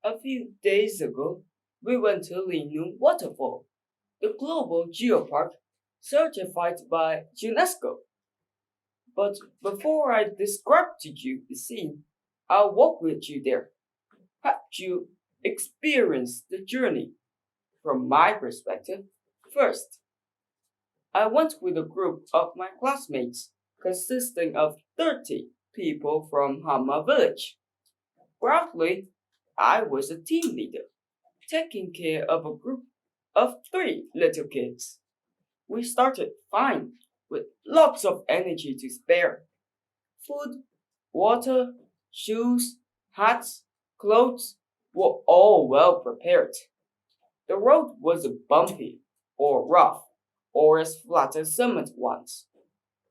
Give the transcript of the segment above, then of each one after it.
A few days ago, we went to Liêng Waterfall, the global geopark certified by UNESCO. But before I describe to you the scene, I'll walk with you there. Help you experience the journey from my perspective. First, I went with a group of my classmates consisting of 30 people from Hama village. Proudly, I was a team leader, taking care of a group of three little kids. We started fine, with lots of energy to spare. Food, water, shoes, hats, clothes were all well prepared. The road wasn't bumpy or rough or as flat as cement ones.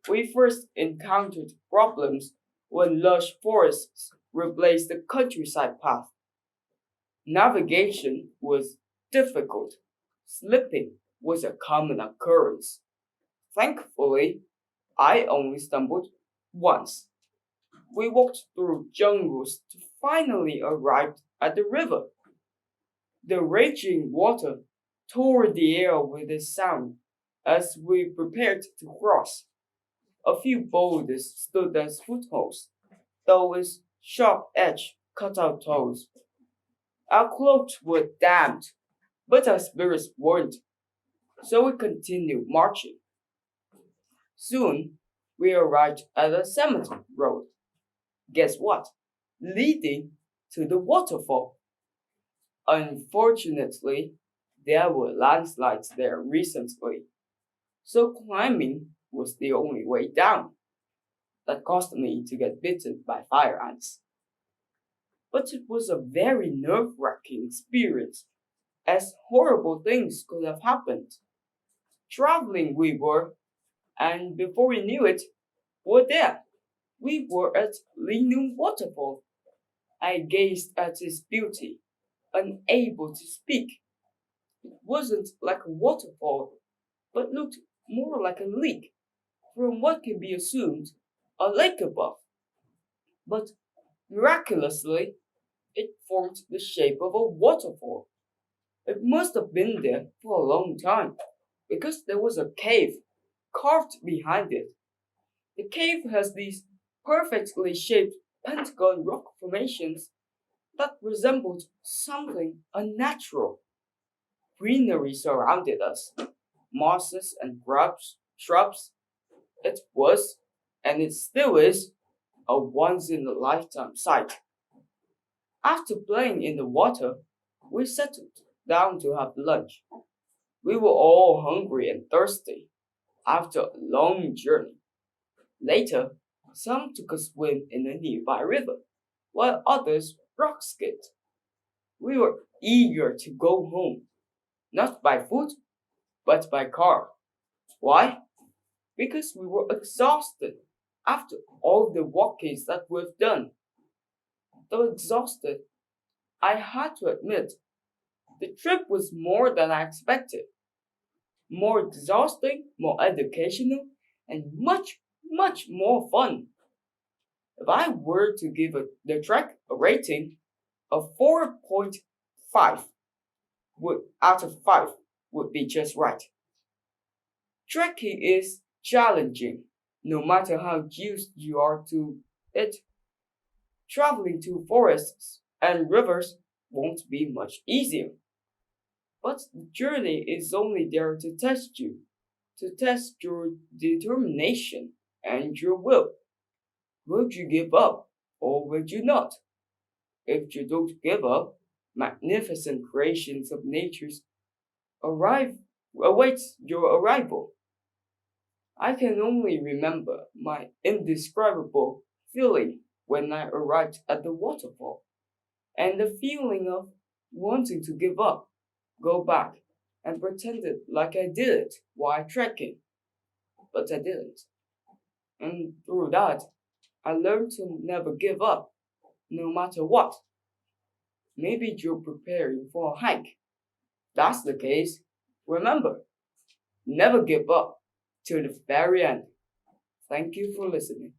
We first encountered problems when lush forests replaced the countryside path. Navigation was difficult. Slipping was a common occurrence. Thankfully, I only stumbled once. We walked through jungles to finally arrive at the river. The raging water tore the air with a sound as we prepared to cross. A few boulders stood as footholds, though with sharp edge cut out toes. Our clothes were damp, but our spirits weren't, so we continued marching. Soon, we arrived at a cemetery road. Guess what? Leading to the waterfall. Unfortunately, there were landslides there recently, so climbing was the only way down. That caused me to get bitten by fire ants. But it was a very nerve wracking experience, as horrible things could have happened. Traveling we were, and before we knew it, we're there. We were at Liêng Waterfall. I gazed at its beauty, unable to speak. It wasn't like a waterfall, but looked more like a lake, from what can be assumed a lake above. But miraculously, it formed the shape of a waterfall. It must have been there for a long time, because there was a cave carved behind it. The cave has these perfectly shaped pentagon rock formations that resembled something unnatural. Greenery surrounded us, mosses and shrubs. It was, and it still is, a once in a lifetime sight. After playing in the water, we settled down to have lunch. We were all hungry and thirsty after a long journey. Later, some took a swim in a nearby river, while others rock skipped. We were eager to go home, not by foot, but by car. Why? Because we were exhausted after all the walkings that we've done. Though exhausted, I had to admit the trip was more than I expected. More exhausting, more educational, and much more fun. If I were to give the trek a rating, a 4.5 out of 5 would be just right. Trekking is challenging, no matter how used you are to it. Traveling to forests and rivers won't be much easier. But the journey is only there to test you, to test your determination and your will. Would you give up or would you not? If you don't give up, magnificent creations of nature's arrive awaits your arrival. I can only remember my indescribable feeling when I arrived at the waterfall, and the feeling of wanting to give up, go back, and pretended like I did it while trekking, but I didn't. And through that, I learned to never give up, no matter what. Maybe you're preparing for a hike. That's the case. Remember, never give up till the very end. Thank you for listening.